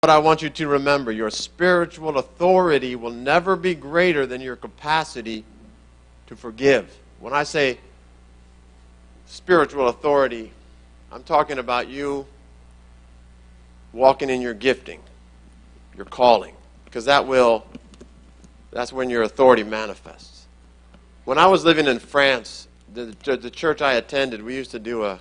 What I want you to remember, your spiritual authority will never be greater than your capacity to forgive. When I say spiritual authority, I'm talking about you walking in your gifting, your calling, because that's when your authority manifests. When I was living in France, the church I attended, we used to do an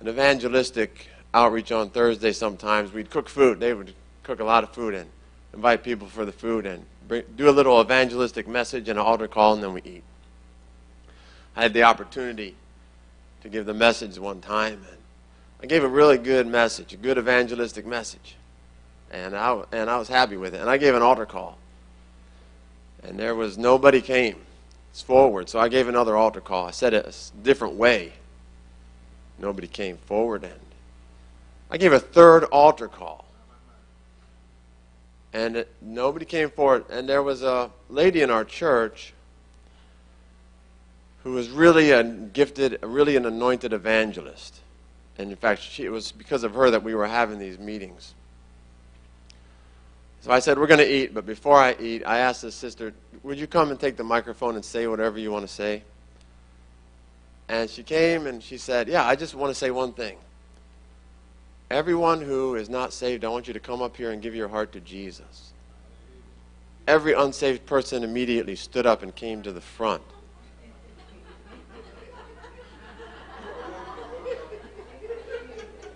evangelistic outreach on Thursday sometimes. We'd cook food. They would cook a lot of food and invite people for the food and do a little evangelistic message and an altar call, and then we eat. I had the opportunity to give the message one time, and I gave a really good message, a good evangelistic message, and I was happy with it. And I gave an altar call, and there was nobody came forward, so I gave another altar call. I said it a different way. Nobody came forward, and I gave a third altar call, and nobody came forward. And there was a lady in our church who was really a gifted, really an anointed evangelist. And in fact, it was because of her that we were having these meetings. So I said, we're going to eat, but before I eat, I asked this sister, would you come and take the microphone and say whatever you want to say? And she came and she said, yeah, I just want to say one thing. Everyone who is not saved, I want you to come up here and give your heart to Jesus. Every unsaved person immediately stood up and came to the front.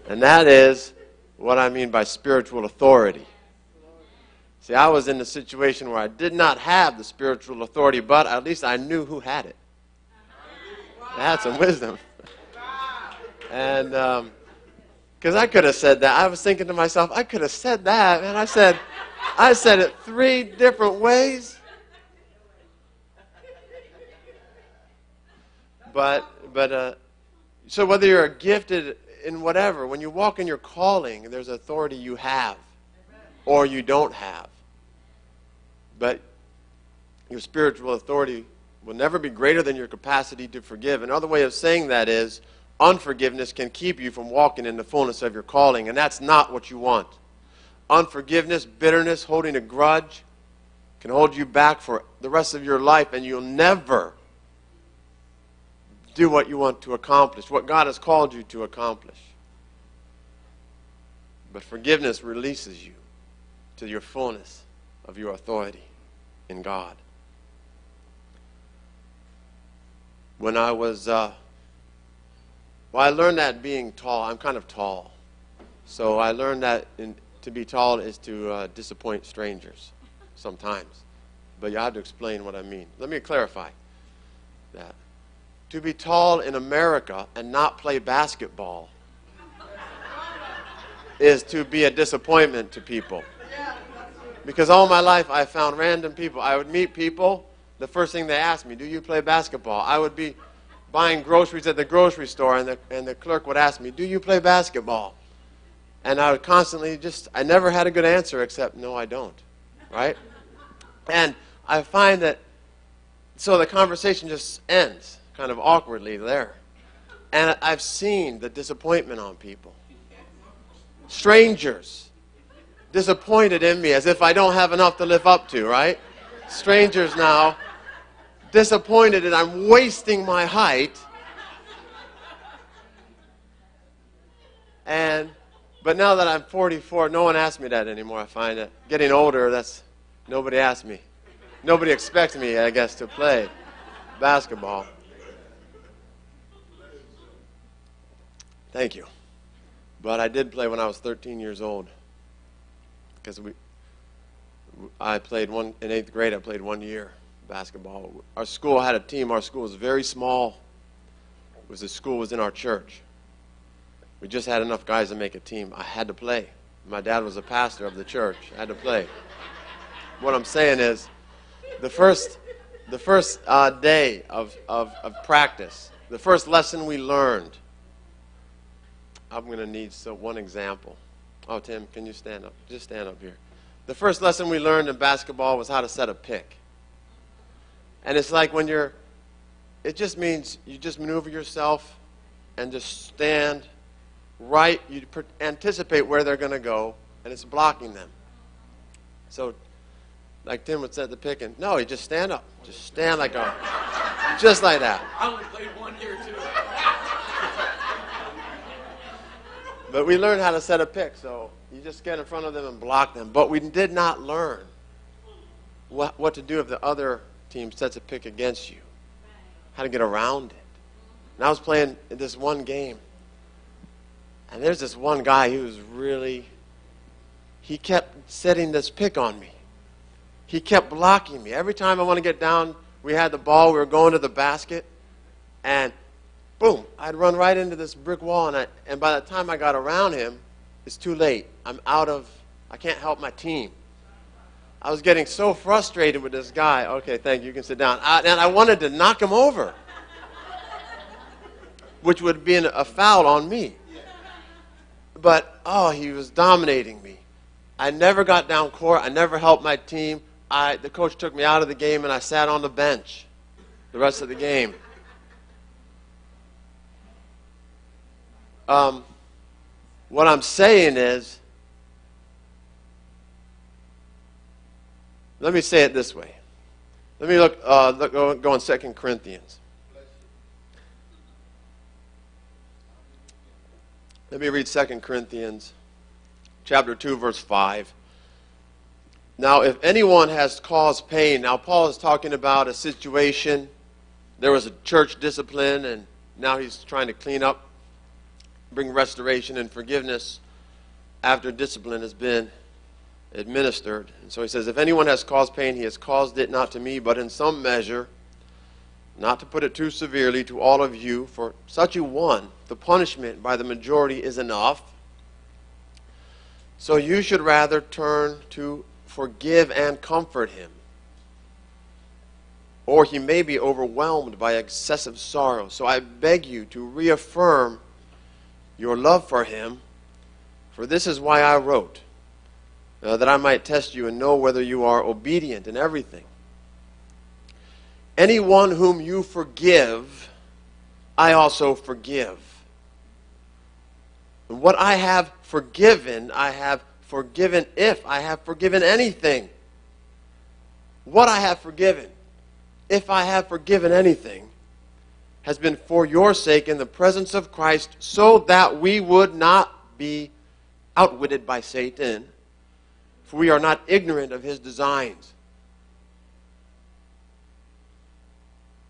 And that is what I mean by spiritual authority. See, I was in a situation where I did not have the spiritual authority, but at least I knew who had it. I had some wisdom. And because I could have said that. I was thinking to myself, I could have said that. And I said it 3 different ways. So whether you're gifted in whatever, when you walk in your calling, there's authority you have or you don't have. But your spiritual authority will never be greater than your capacity to forgive. Another way of saying that is unforgiveness can keep you from walking in the fullness of your calling, and that's not what you want. Unforgiveness, bitterness, holding a grudge can hold you back for the rest of your life, and you'll never do what you want to accomplish, what God has called you to accomplish. But forgiveness releases you to your fullness of your authority in God. When I was, I learned that being tall, I'm kind of tall. So I learned that to be tall is to disappoint strangers sometimes. But you have to explain what I mean. Let me clarify that. To be tall in America and not play basketball is to be a disappointment to people. Because all my life I found random people. I would meet people, the first thing they asked me, do you play basketball? I would be buying groceries at the grocery store, and the clerk would ask me, do you play basketball? And I would constantly I never had a good answer except, no, I don't. Right? And I find that, so the conversation just ends kind of awkwardly there. And I've seen the disappointment on people. Strangers disappointed in me as if I don't have enough to live up to, right? Strangers now disappointed that I'm wasting my height. But now that I'm 44, no one asks me that anymore. I find that getting older, nobody asks me. Nobody expects me, I guess, to play basketball. Thank you. But I did play when I was 13 years old. Because I played in 8th grade, I played 1 year basketball. Our school had a team. Our school was very small. The school was in our church. We just had enough guys to make a team. I had to play. My dad was a pastor of the church. I had to play. What I'm saying is, the first day of practice, the first lesson we learned, I'm going to need one example. Oh, Tim, can you stand up? Just stand up here. The first lesson we learned in basketball was how to set a pick. And it's like it just means you just maneuver yourself and just stand right. You anticipate where they're going to go, and it's blocking them. So, like Tim would set the pick, and no, you just stand up. Just stand like a, just like that. I only played 1 year, too. But we learned how to set a pick, so you just get in front of them and block them. But we did not learn what to do if the other team sets a pick against you, how to get around it. And I was playing this one game, and there's this one guy who was he kept setting this pick on me. He kept blocking me. Every time I want to get down, we had the ball, we were going to the basket, and boom, I'd run right into this brick wall, and by the time I got around him, it's too late. I can't help my team. I was getting so frustrated with this guy. Okay, thank you, you can sit down. And I wanted to knock him over, which would be a foul on me. But, he was dominating me. I never got down court. I never helped my team. The coach took me out of the game, and I sat on the bench the rest of the game. What I'm saying is, let me say it this way. Let me go on 2 Corinthians. Let me read 2 Corinthians chapter 2, verse 5. Now, if anyone has caused pain, now Paul is talking about a situation. There was a church discipline, and now he's trying to clean up, bring restoration and forgiveness after discipline has been administered. And so he says, if anyone has caused pain, he has caused it not to me, but in some measure, not to put it too severely, to all of you. For such a one, the punishment by the majority is enough. So you should rather turn to forgive and comfort him, or he may be overwhelmed by excessive sorrow. So I beg you to reaffirm your love for him, for this is why I wrote, that I might test you and know whether you are obedient in everything. Anyone whom you forgive, I also forgive. And what I have forgiven if I have forgiven anything. What I have forgiven, if I have forgiven anything, has been for your sake in the presence of Christ, so that we would not be outwitted by Satan, for we are not ignorant of his designs.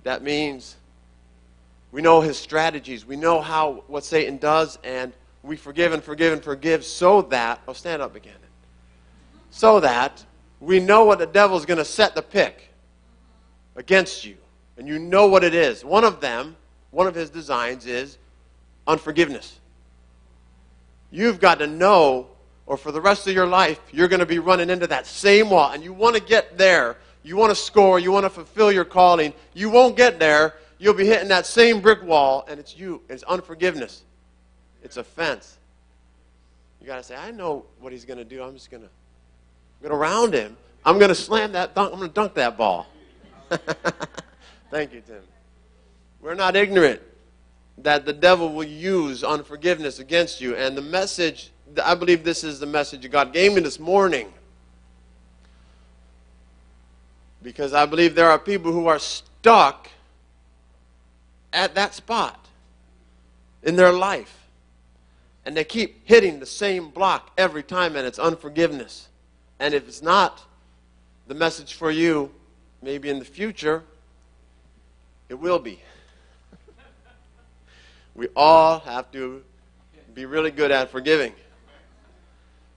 That means we know his strategies. We know what Satan does, and we forgive and forgive and forgive so that, stand up again, so that we know what the devil's going to set the pick against you. And you know what it is. One of his designs is unforgiveness. You've got to know, or for the rest of your life, you're going to be running into that same wall. And you want to get there. You want to score. You want to fulfill your calling. You won't get there. You'll be hitting that same brick wall, and it's you. It's unforgiveness. It's offense. You got to say, I know what he's going to do. I'm going to round him. I'm going to slam that dunk. I'm going to dunk that ball. Thank you, Tim. We're not ignorant that the devil will use unforgiveness against you. And the message, I believe this is the message that God gave me this morning. Because I believe there are people who are stuck at that spot in their life. And they keep hitting the same block every time, and it's unforgiveness. And if it's not the message for you, maybe in the future, it will be. We all have to be really good at forgiving.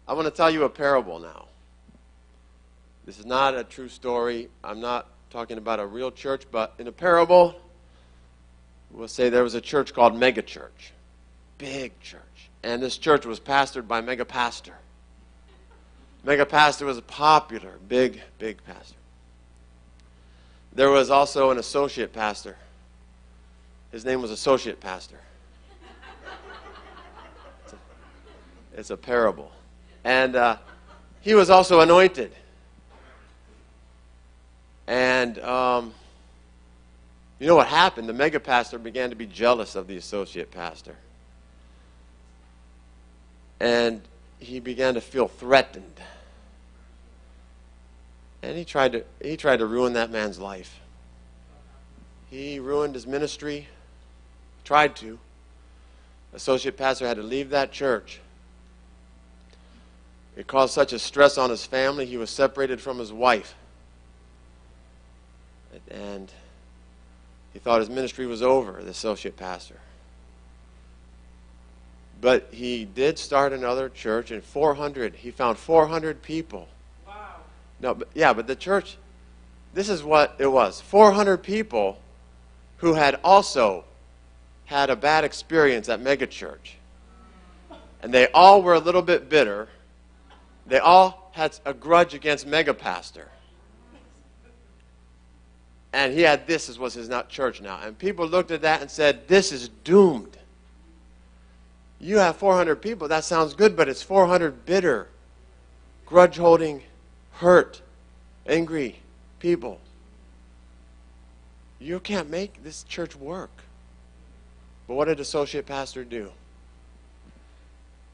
I want to tell you a parable now. This is not a true story. I'm not talking about a real church, but in a parable, we'll say there was a church called Mega Church. Big church. And this church was pastored by Mega Pastor. Mega Pastor was a popular, big pastor. There was also an associate pastor. His name was Associate Pastor. It's a parable. And he was also anointed. And you know what happened? The mega pastor began to be jealous of the associate pastor. And he began to feel threatened. And he tried to ruin that man's life. He ruined his ministry, tried to. Associate pastor had to leave that church. It caused such a stress on his family, he was separated from his wife. And he thought his ministry was over, the associate pastor. But he did start another church, and he found 400 people. Wow. No, but the church, this is what it was. 400 people who had also had a bad experience at megachurch. And they all were a little bit bitter. They all had a grudge against megapastor. And he had this was his church now. And people looked at that and said, this is doomed. You have 400 people, that sounds good, but it's 400 bitter, grudge-holding, hurt, angry people. You can't make this church work. But what did associate pastor do?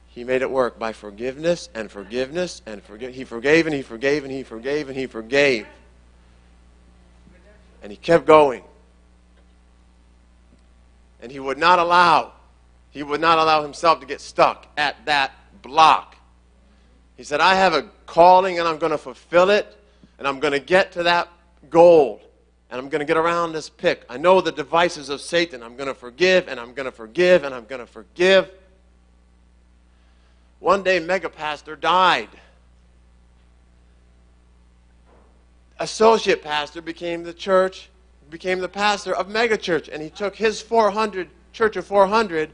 He made it work by forgiveness and forgiveness and forgiveness. He forgave and he forgave and he forgave and he forgave. And he kept going. And he would not allow himself to get stuck at that block. He said, I have a calling and I'm going to fulfill it and I'm going to get to that goal and I'm going to get around this pick. I know the devices of Satan. I'm going to forgive and I'm going to forgive and I'm going to forgive. One day, megapastor died. Associate pastor became the pastor of megachurch, and he took his church of 400,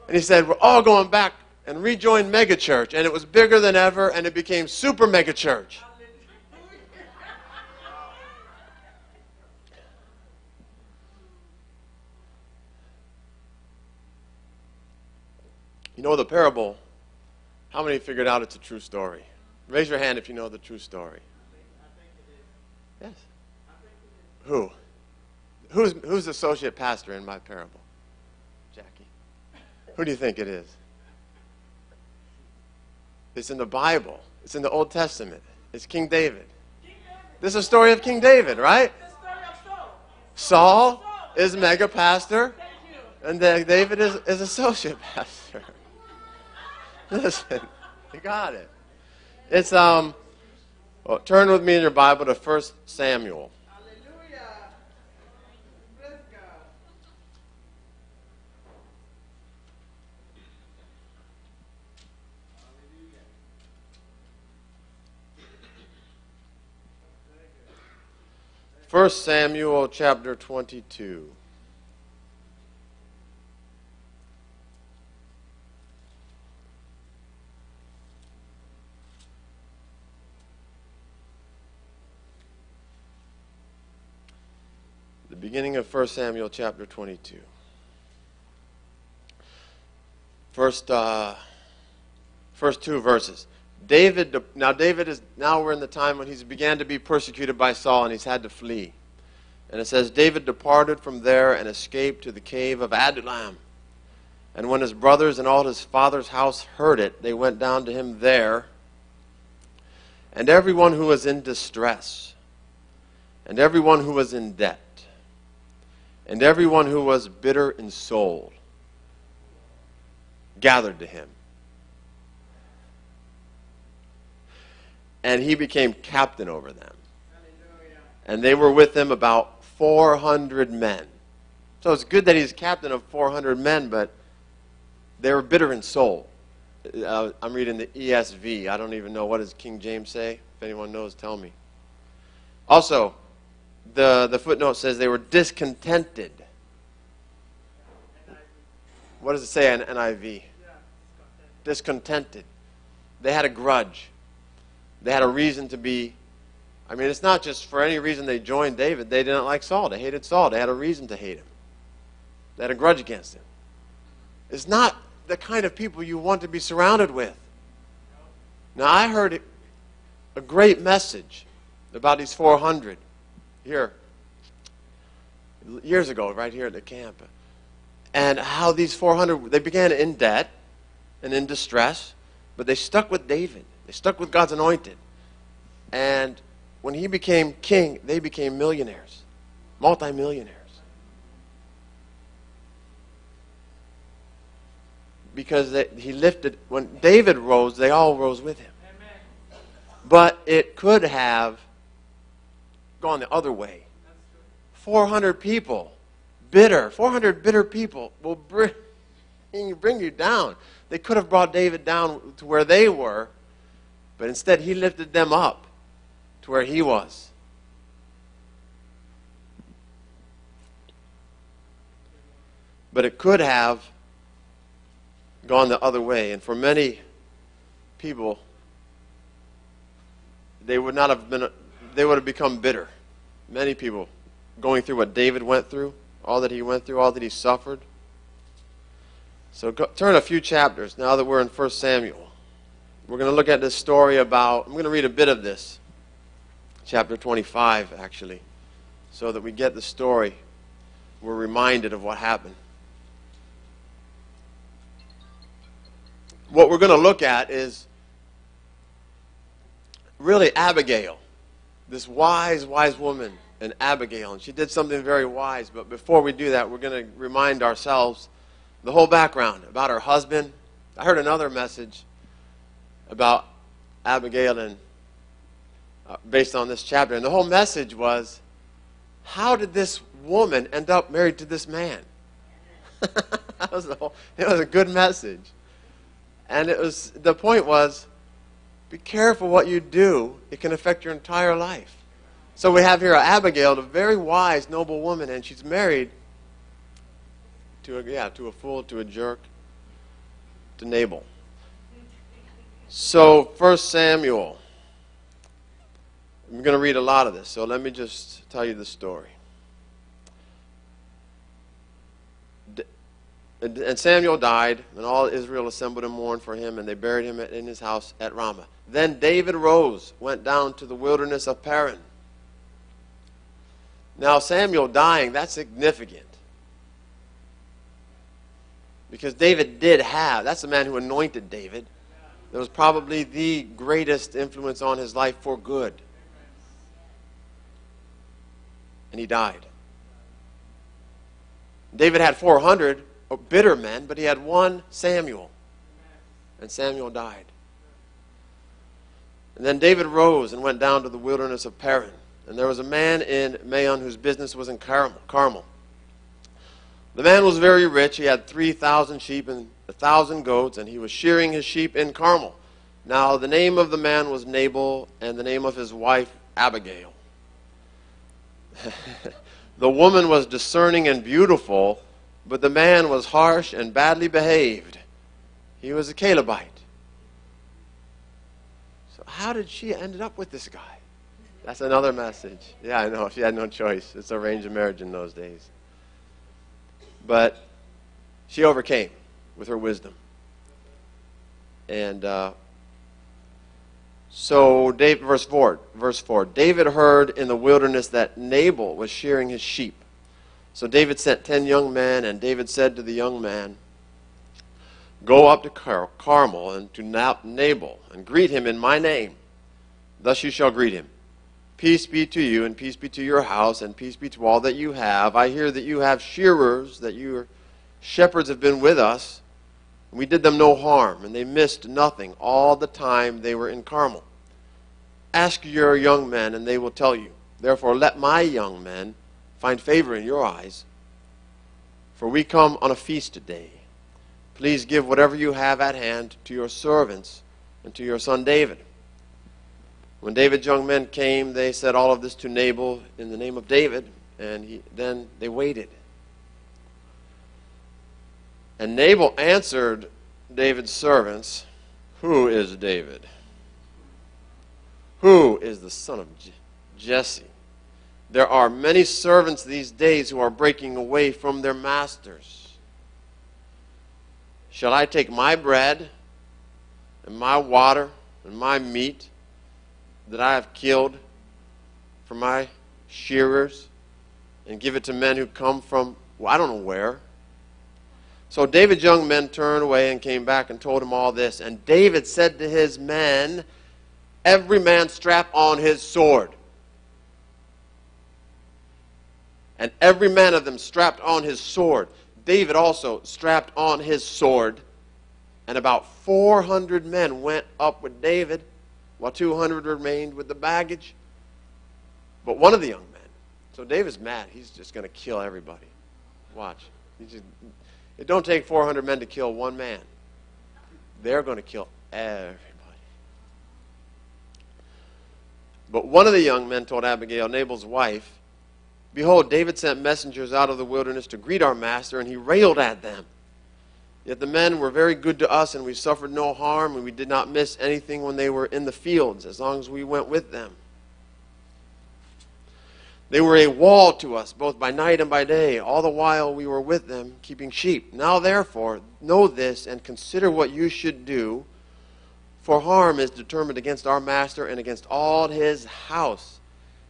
and he said, we're all going back and rejoin megachurch, and it was bigger than ever, and it became super megachurch. You know the parable. How many figured out it's a true story? Raise your hand if you know the true story. Yes. Who? Who's the associate pastor in my parable? Jackie. Who do you think it is? It's in the Bible. It's in the Old Testament. It's King David. This is a story of King David, right? Saul is mega pastor, and then David is associate pastor. Listen, you got it. It's well, turn with me in your Bible to 1 Samuel. Hallelujah. Praise God. Hallelujah. 1 Samuel chapter 22. The beginning of 1 Samuel chapter 22. First two verses. Now we're in the time when he's began to be persecuted by Saul and he's had to flee. And it says, David departed from there and escaped to the cave of Adullam. And when his brothers and all his father's house heard it, they went down to him there. And everyone who was in distress, and everyone who was in debt, and everyone who was bitter in soul gathered to him. And he became captain over them. Hallelujah. And they were with him about 400 men. So it's good that he's captain of 400 men, but they were bitter in soul. I'm reading the ESV. I don't even know. What does King James say? If anyone knows, tell me. Also, the footnote says they were discontented. What does it say in NIV? Discontented. They had a grudge. They had a reason to be. I mean, it's not just for any reason they joined David. They didn't like Saul. They hated Saul. They had a reason to hate him. They had a grudge against him. It's not the kind of people you want to be surrounded with. Now, I heard a great message about these 400 here years ago, right here at the camp, and how these 400, they began in debt and in distress, But they stuck with David. They stuck with God's anointed. And when he became king, they became millionaires, multimillionaires. Because he lifted, when David rose, they all rose with him. Amen. But it could have gone the other way. 400 people, 400 bitter people will bring you down. They could have brought David down to where they were, but instead he lifted them up to where he was. But it could have gone the other way, and for many people, they would have become bitter. Many people going through what David went through, all that he went through, all that he suffered. So turn a few chapters now that we're in 1 Samuel. We're going to look at this story about, I'm going to read a bit of this, chapter 25 actually, so that we get the story. We're reminded of what happened. What we're going to look at is really Abigail, this wise woman, and Abigail. And she did something very wise. But before we do that, we're going to remind ourselves the whole background about her husband. I heard another message about Abigail and based on this chapter. And the whole message was, how did this woman end up married to this man? It was a good message. And the point was, be careful what you do. It can affect your entire life. So we have here Abigail, a very wise, noble woman, and she's married to a fool, to a jerk, to Nabal. So 1 Samuel. I'm going to read a lot of this, so let me just tell you the story. And Samuel died, and all Israel assembled and mourned for him, and they buried him in his house at Ramah. Then David rose, went down to the wilderness of Paran. Now Samuel dying, that's significant. Because David that's the man who anointed David. That was probably the greatest influence on his life for good. And he died. David had 400 bitter men, but he had one Samuel. And Samuel died. And then David rose and went down to the wilderness of Paran. And there was a man in Maon whose business was in Carmel. The man was very rich. He had 3,000 sheep and 1,000 goats, and he was shearing his sheep in Carmel. Now the name of the man was Nabal, and the name of his wife Abigail. The woman was discerning and beautiful, but the man was harsh and badly behaved. He was a Calebite. So how did she end up with this guy? That's another message. Yeah, I know. She had no choice. It's arranged marriage in those days. But she overcame with her wisdom. And so, verse 4, David heard in the wilderness that Nabal was shearing his sheep. So David sent 10 young men, and David said to the young man, go up to Carmel and to Nabal, and greet him in my name. Thus you shall greet him. Peace be to you, and peace be to your house, and peace be to all that you have. I hear that you have shearers, that your shepherds have been with us. We did them no harm, and they missed nothing all the time they were in Carmel. Ask your young men, and they will tell you. Therefore let my young men find favor in your eyes, for we come on a feast today. Please give whatever you have at hand to your servants and to your son David. When David's young men came, they said all of this to Nabal in the name of David, and then they waited. And Nabal answered David's servants, who is David? Who is the son of Jesse? There are many servants these days who are breaking away from their masters. Shall I take my bread and my water and my meat that I have killed for my shearers and give it to men who come from, I don't know where? So David's young men turned away and came back and told him all this. And David said to his men, every man strap on his sword. And every man of them strapped on his sword. David also strapped on his sword. And about 400 men went up with David, while 200 remained with the baggage. But one of the young men, so David's mad. He's just going to kill everybody. Watch. It don't take 400 men to kill one man. They're going to kill everybody. But one of the young men told Abigail, Nabal's wife, behold, David sent messengers out of the wilderness to greet our master, and he railed at them. Yet the men were very good to us, and we suffered no harm, and we did not miss anything when they were in the fields, as long as we went with them. They were a wall to us, both by night and by day, all the while we were with them, keeping sheep. Now therefore, know this, and consider what you should do, for harm is determined against our master and against all his house.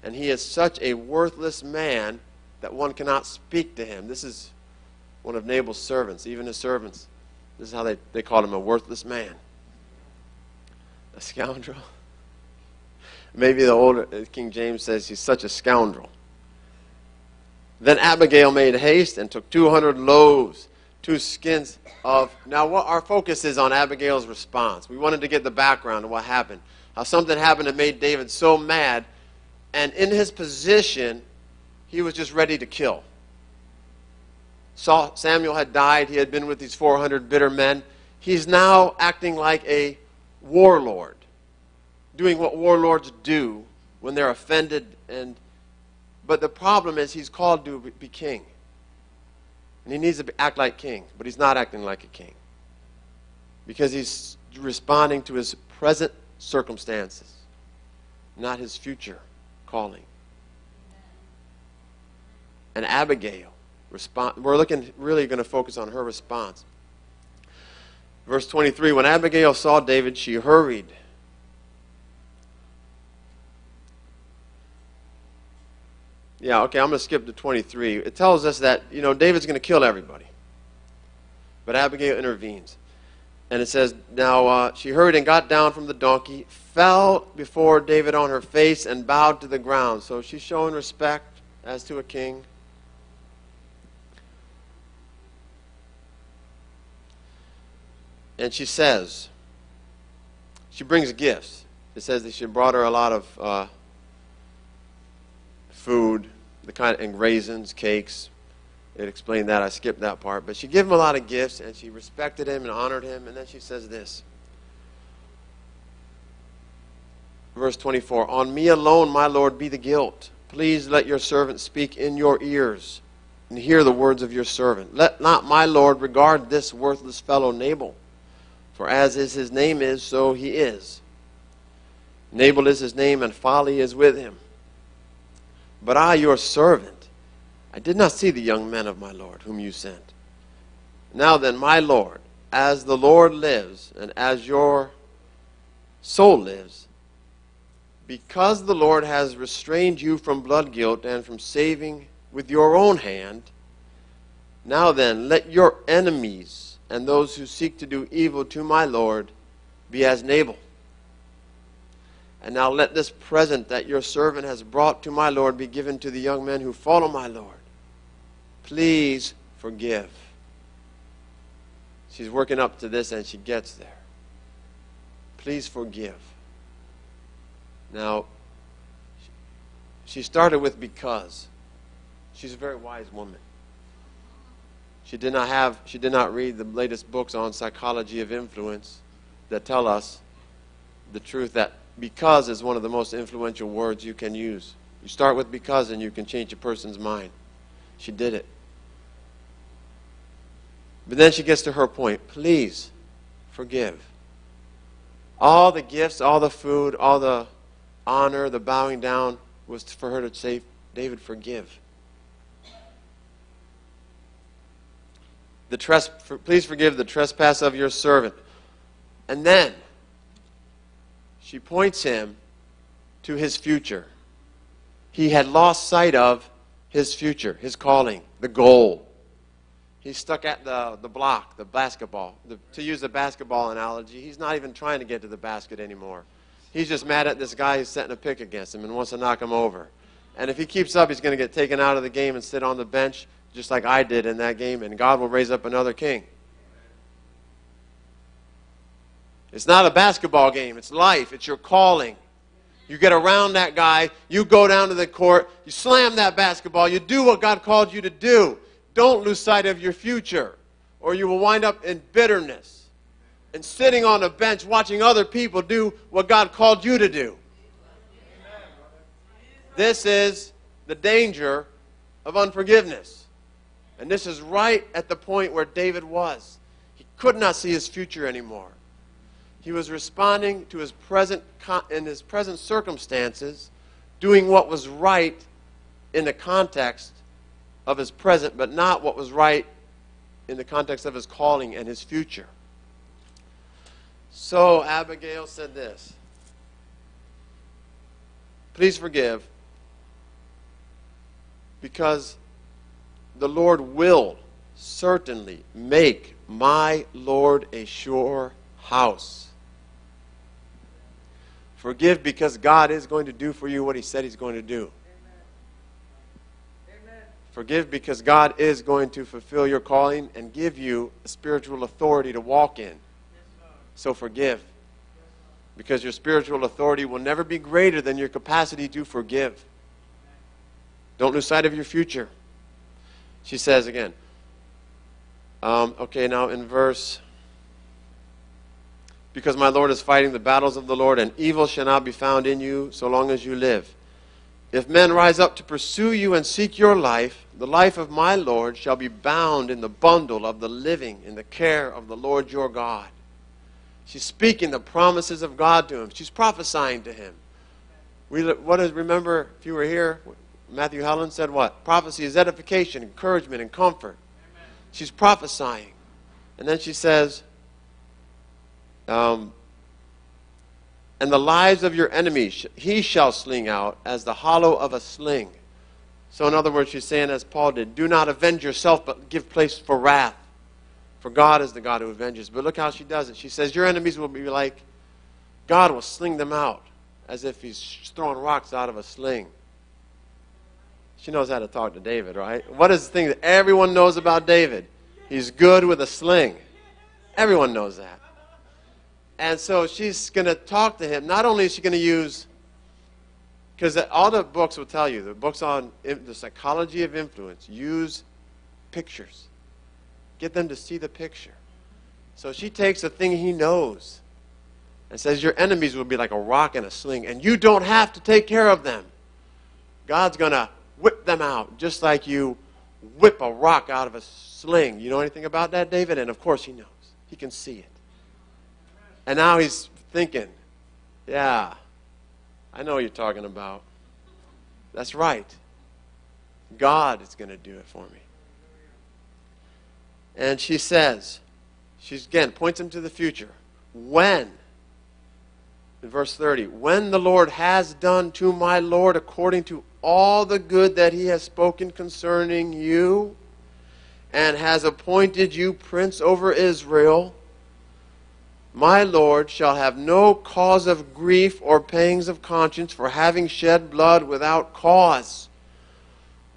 And he is such a worthless man that one cannot speak to him. This is one of Nabal's servants, even his servants. This is how they called him, a worthless man. A scoundrel. Maybe the older King James says he's such a scoundrel. Then Abigail made haste and took 200 loaves, 2 skins of... Now what our focus is on Abigail's response. We wanted to get the background of what happened. How something happened that made David so mad. And in his position, he was just ready to kill. Samuel had died. He had been with these 400 bitter men. He's now acting like a warlord, doing what warlords do when they're offended. But the problem is he's called to be king. And he needs to act like king, but he's not acting like a king. Because he's responding to his present circumstances, not his future calling. And Abigail, we're really going to focus on her response. Verse 23, when Abigail saw David, she hurried. Yeah, okay, I'm going to skip to 23. It tells us that, David's going to kill everybody. But Abigail intervenes. And it says, now she hurried and got down from the donkey, fell before David on her face, and bowed to the ground. So she's showing respect as to a king. And she says, she brings gifts. It says that she brought her a lot of food, and raisins, cakes. It explained that. I skipped that part. But she gave him a lot of gifts, and she respected him and honored him. And then she says this. Verse 24, on me alone, my Lord, be the guilt. Please let your servant speak in your ears and hear the words of your servant. Let not my Lord regard this worthless fellow Nabal. For as is his name is, so he is. Nabal is his name, and folly is with him. But I, your servant, I did not see the young men of my Lord, whom you sent. Now then, my Lord, as the Lord lives, and as your soul lives, because the Lord has restrained you from blood guilt and from saving with your own hand, now then, let your enemies and those who seek to do evil to my Lord be as Nabal. And now let this present that your servant has brought to my Lord be given to the young men who follow my Lord. Please forgive. She's working up to this and she gets there. Please forgive. Now, she started with because. She's a very wise woman. She did not read the latest books on psychology of influence that tell us the truth that because is one of the most influential words you can use. You start with because and you can change a person's mind. She did it. But then she gets to her point. Please forgive. All the gifts, all the food, all the honor, the bowing down was for her to say, David, forgive. Please forgive the trespass of your servant. And then she points him to his future. He had lost sight of his future, his calling, the goal. He's stuck at the block, the basketball. To use the basketball analogy, he's not even trying to get to the basket anymore. He's just mad at this guy who's setting a pick against him and wants to knock him over. And if he keeps up, he's going to get taken out of the game and sit on the bench, just like I did in that game, and God will raise up another king. It's not a basketball game. It's life. It's your calling. You get around that guy. You go down to the court. You slam that basketball. You do what God called you to do. Don't lose sight of your future, or you will wind up in bitterness and sitting on a bench watching other people do what God called you to do. This is the danger of unforgiveness. And this is right at the point where David was. He could not see his future anymore. He was responding to his present circumstances, doing what was right in the context of his present, but not what was right in the context of his calling and his future. So Abigail said this: please forgive, because the Lord will certainly make my Lord a sure house. Forgive because God is going to do for you what he said he's going to do. Amen. Forgive because God is going to fulfill your calling and give you a spiritual authority to walk in. So forgive. Because your spiritual authority will never be greater than your capacity to forgive. Don't lose sight of your future. She says again. Okay, now in verse... because my Lord is fighting the battles of the Lord, and evil shall not be found in you so long as you live. If men rise up to pursue you and seek your life, the life of my Lord shall be bound in the bundle of the living in the care of the Lord your God. She's speaking the promises of God to him. She's prophesying to him. Remember, if you were here, Matthew Helen said what? Prophecy is edification, encouragement, and comfort. Amen. She's prophesying. And then she says, and the lives of your enemies he shall sling out as the hollow of a sling. So in other words, she's saying, as Paul did, do not avenge yourself, but give place for wrath. For God is the God who avenges. But look how she does it. She says, your enemies will be like, God will sling them out as if he's throwing rocks out of a sling. She knows how to talk to David, right? What is the thing that everyone knows about David? He's good with a sling. Everyone knows that. And so she's going to talk to him. Not only is she going to use, because all the books will tell you, the books on the psychology of influence, use pictures. Get them to see the picture. So she takes a thing he knows and says, your enemies will be like a rock in a sling, and you don't have to take care of them. God's going to whip them out, just like you whip a rock out of a sling. You know anything about that, David? And of course he knows. He can see it. And now he's thinking, yeah, I know what you're talking about. That's right. God is going to do it for me. And she says, she again points him to the future. When, in verse 30, when the Lord has done to my Lord according to all the good that he has spoken concerning you, and has appointed you prince over Israel, my Lord shall have no cause of grief or pangs of conscience for having shed blood without cause.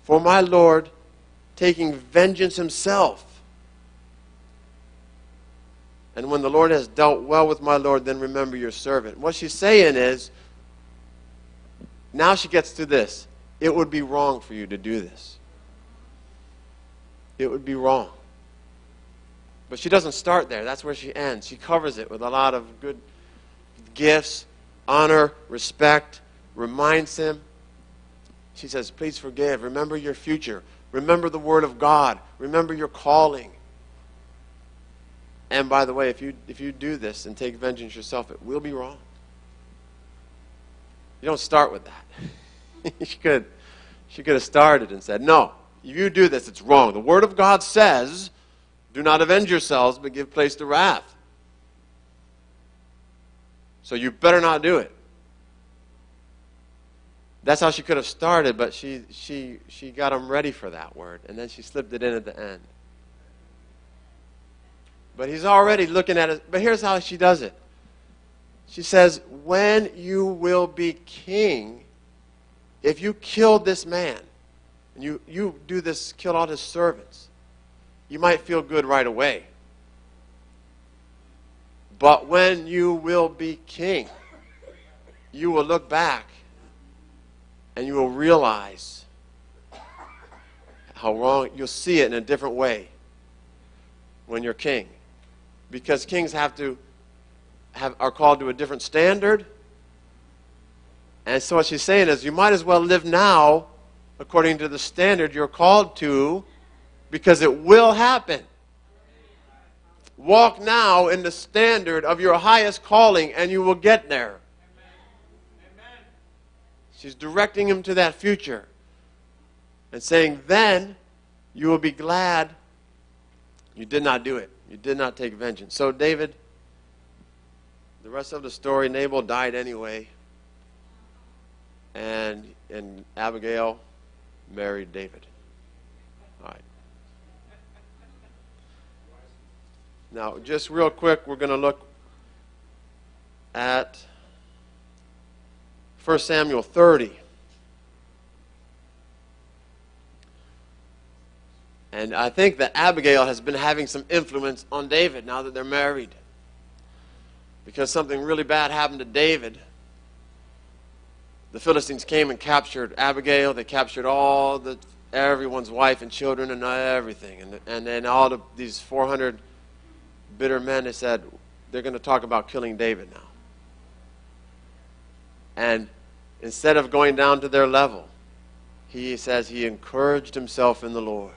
For my Lord, taking vengeance himself. And when the Lord has dealt well with my Lord, then remember your servant. What she's saying is, now she gets to this. It would be wrong for you to do this. It would be wrong. But she doesn't start there. That's where she ends. She covers it with a lot of good gifts, honor, respect, reminds him. She says, please forgive. Remember your future. Remember the word of God. Remember your calling. And by the way, if you do this and take vengeance yourself, it will be wrong. You don't start with that. She could have started and said, no, if you do this, it's wrong. The word of God says, do not avenge yourselves, but give place to wrath. So you better not do it. That's how she could have started, but she got him ready for that word, and then she slipped it in at the end. But he's already looking at it. But here's how she does it. She says, when you will be king, if you killed this man, and you do this, kill all his servants, you might feel good right away. But when you will be king, you will look back and you will realize how wrong, you'll see it in a different way when you're king. Because kings are called to a different standard. And so what she's saying is you might as well live now according to the standard you're called to, because it will happen. Walk now in the standard of your highest calling and you will get there. Amen. She's directing him to that future and saying, then you will be glad you did not do it. You did not take vengeance. So David, the rest of the story, Nabal died anyway. And Abigail married David. All right. Now, just real quick, we're going to look at 1 Samuel 30. And I think that Abigail has been having some influence on David now that they're married. Because something really bad happened to David. The Philistines came and captured Abigail. They captured everyone's wife and children and everything. And then these 400 bitter men, they said, they're going to talk about killing David now. And instead of going down to their level, he says he encouraged himself in the Lord.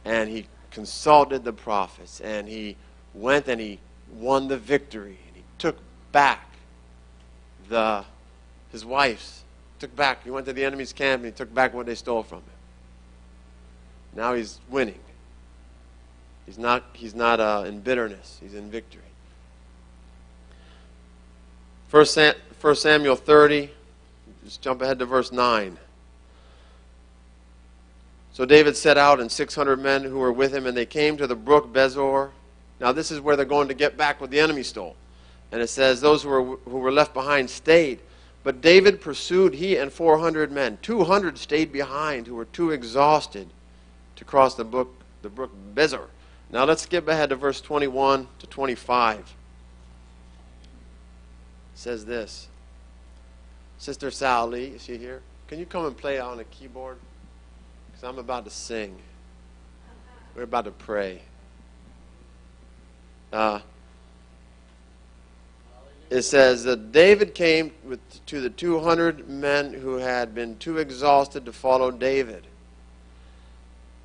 And he consulted the prophets. And he went and he won the victory. And he took back his wife's. He went to the enemy's camp and he took back what they stole from him. Now he's winning. He's not in bitterness. He's in victory. 1 Samuel 30, just jump ahead to verse 9. So David set out and 600 men who were with him, and they came to the brook Bezor. Now this is where they're going to get back what the enemy stole. And it says those who were left behind stayed. But David pursued, he and 400 men. 200 stayed behind who were too exhausted to cross the brook Bezor. Now let's skip ahead to verse 21 to 25. It says this. Sister Sally, is she here? Can you come and play on a keyboard? Because I'm about to sing. We're about to pray. It says that David came to the 200 men who had been too exhausted to follow David,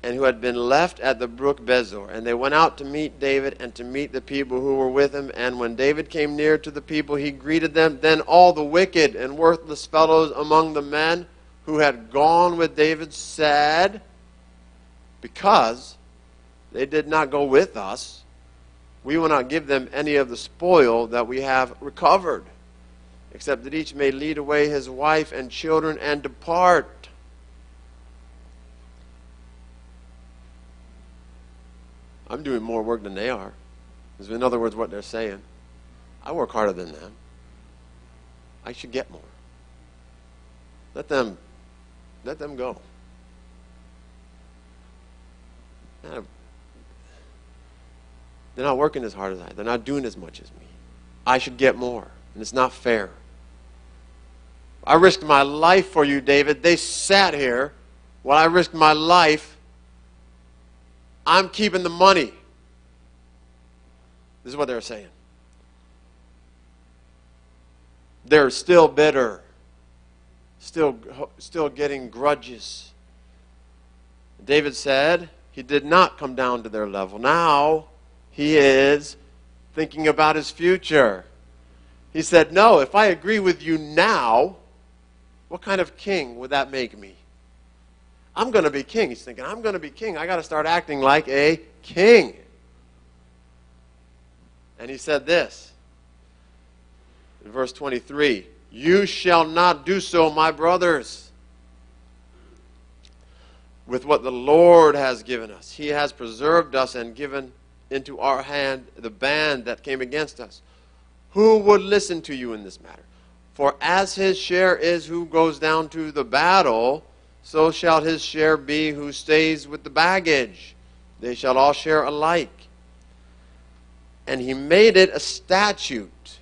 and who had been left at the brook Bezor. And they went out to meet David and to meet the people who were with him. And when David came near to the people, he greeted them. Then all the wicked and worthless fellows among the men who had gone with David said, because they did not go with us, we will not give them any of the spoil that we have recovered, except that each may lead away his wife and children and depart. I'm doing more work than they are. Is in other words what they're saying. I work harder than them. I should get more. Let them go. They're not working as hard as I. They're not doing as much as me. I should get more. And it's not fair. I risked my life for you, David. They sat here while I risked my life. I'm keeping the money. This is what they're saying. They're still bitter. Still getting grudges. David said he did not come down to their level. Now he is thinking about his future. He said, no, if I agree with you now, what kind of king would that make me? I'm going to be king. He's thinking, I'm going to be king. I got to start acting like a king. And he said this in verse 23, you shall not do so, my brothers, with what the Lord has given us. He has preserved us and given into our hand the band that came against us. Who would listen to you in this matter? For as his share is who goes down to the battle, so shall his share be who stays with the baggage. They shall all share alike. And he made it a statute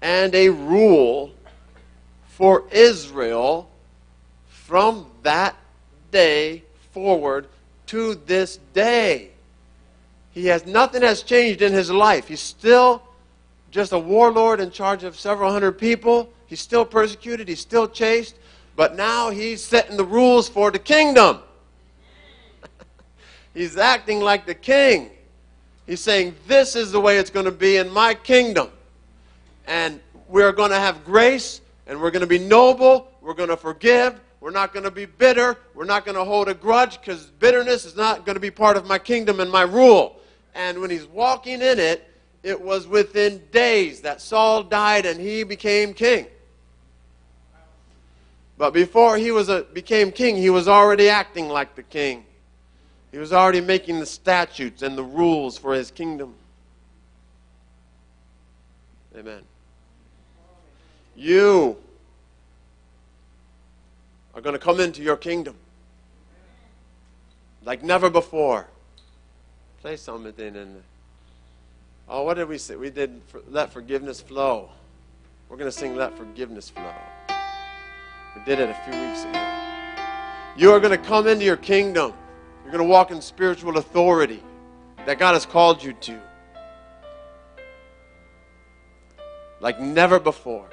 and a rule for Israel from that day forward to this day. Nothing has changed in his life. He's still just a warlord in charge of several hundred people. He's still persecuted. He's still chased. But now he's setting the rules for the kingdom. He's acting like the king. He's saying, this is the way it's going to be in my kingdom. And we're going to have grace, and we're going to be noble, we're going to forgive, we're not going to be bitter, we're not going to hold a grudge, because bitterness is not going to be part of my kingdom and my rule. And when he's walking in it, it was within days that Saul died and he became king. But before he became king, he was already acting like the king. He was already making the statutes and the rules for his kingdom. Amen. You are going to come into your kingdom like never before. Play something in. Oh, what did we say? We did let forgiveness flow. We're going to sing Let Forgiveness Flow. We did it a few weeks ago. You are going to come into your kingdom. You're going to walk in spiritual authority that God has called you to. Like never before.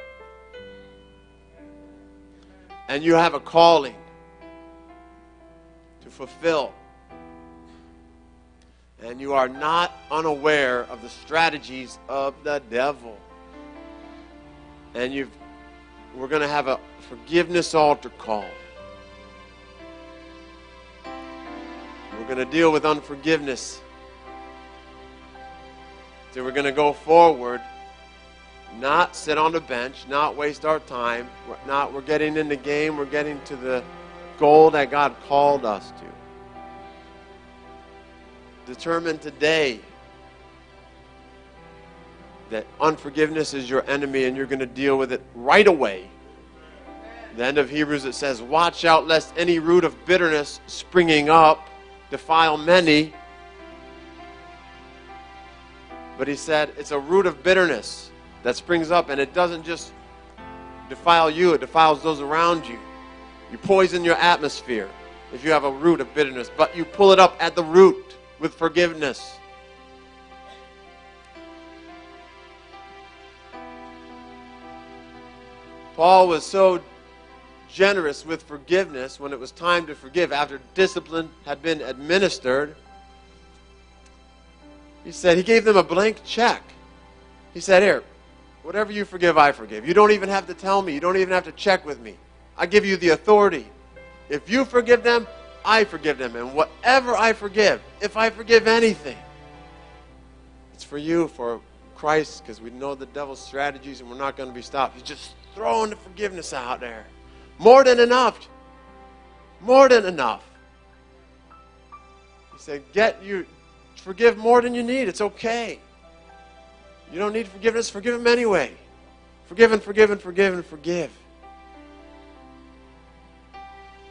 And you have a calling to fulfill. And you are not unaware of the strategies of the devil. And we're going to have a forgiveness altar call. We're going to deal with unforgiveness. So we're going to go forward, not sit on the bench, not waste our time. We're getting in the game. We're getting to the goal that God called us to. Determine today that unforgiveness is your enemy and you're going to deal with it right away. The end of Hebrews, it says, watch out lest any root of bitterness springing up defile many. But he said it's a root of bitterness that springs up, and it doesn't just defile you, it defiles those around you. You poison your atmosphere if you have a root of bitterness, but you pull it up at the root with forgiveness. Paul was so generous with forgiveness when it was time to forgive after discipline had been administered. He said he gave them a blank check. He said, here, whatever you forgive, I forgive. You don't even have to tell me. You don't even have to check with me. I give you the authority. If you forgive them, I forgive them. And whatever I forgive, if I forgive anything, it's for you, for Christ, because we know the devil's strategies and we're not going to be stopped. He's just throwing the forgiveness out there. More than enough. More than enough. He said, forgive more than you need. It's okay. You don't need forgiveness. Forgive him anyway. Forgive and forgive and forgive and forgive.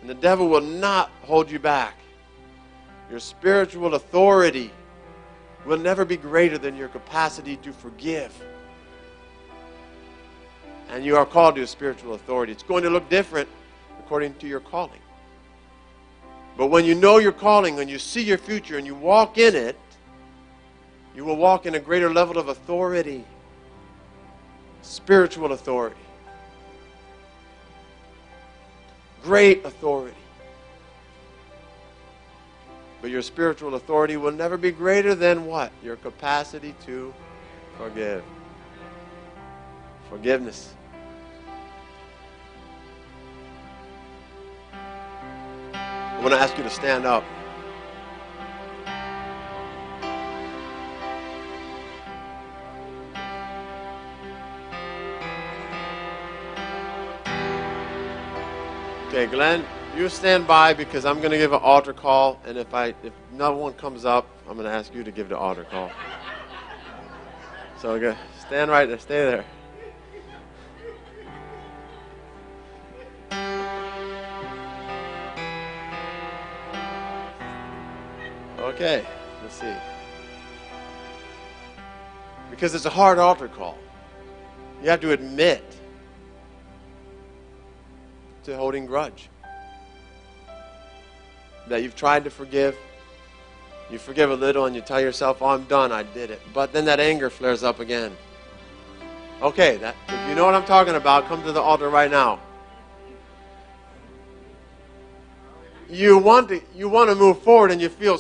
And the devil will not hold you back. Your spiritual authority will never be greater than your capacity to forgive. And you are called to a spiritual authority. It's going to look different according to your calling. But when you know your calling, when you see your future and you walk in it, you will walk in a greater level of authority. Spiritual authority. Great authority. But your spiritual authority will never be greater than what? Your capacity to forgive. Forgiveness. I want to ask you to stand up. Okay, Glenn. You stand by because I'm going to give an altar call, and if no one comes up, I'm going to ask you to give the altar call. So okay, stand right there, stay there. Okay, let's see. Because it's a hard altar call. You have to admit to holding grudge. That you've tried to forgive. You forgive a little and you tell yourself, oh, I'm done, I did it. But then that anger flares up again. Okay, if you know what I'm talking about, come to the altar right now. You want to move forward and you feel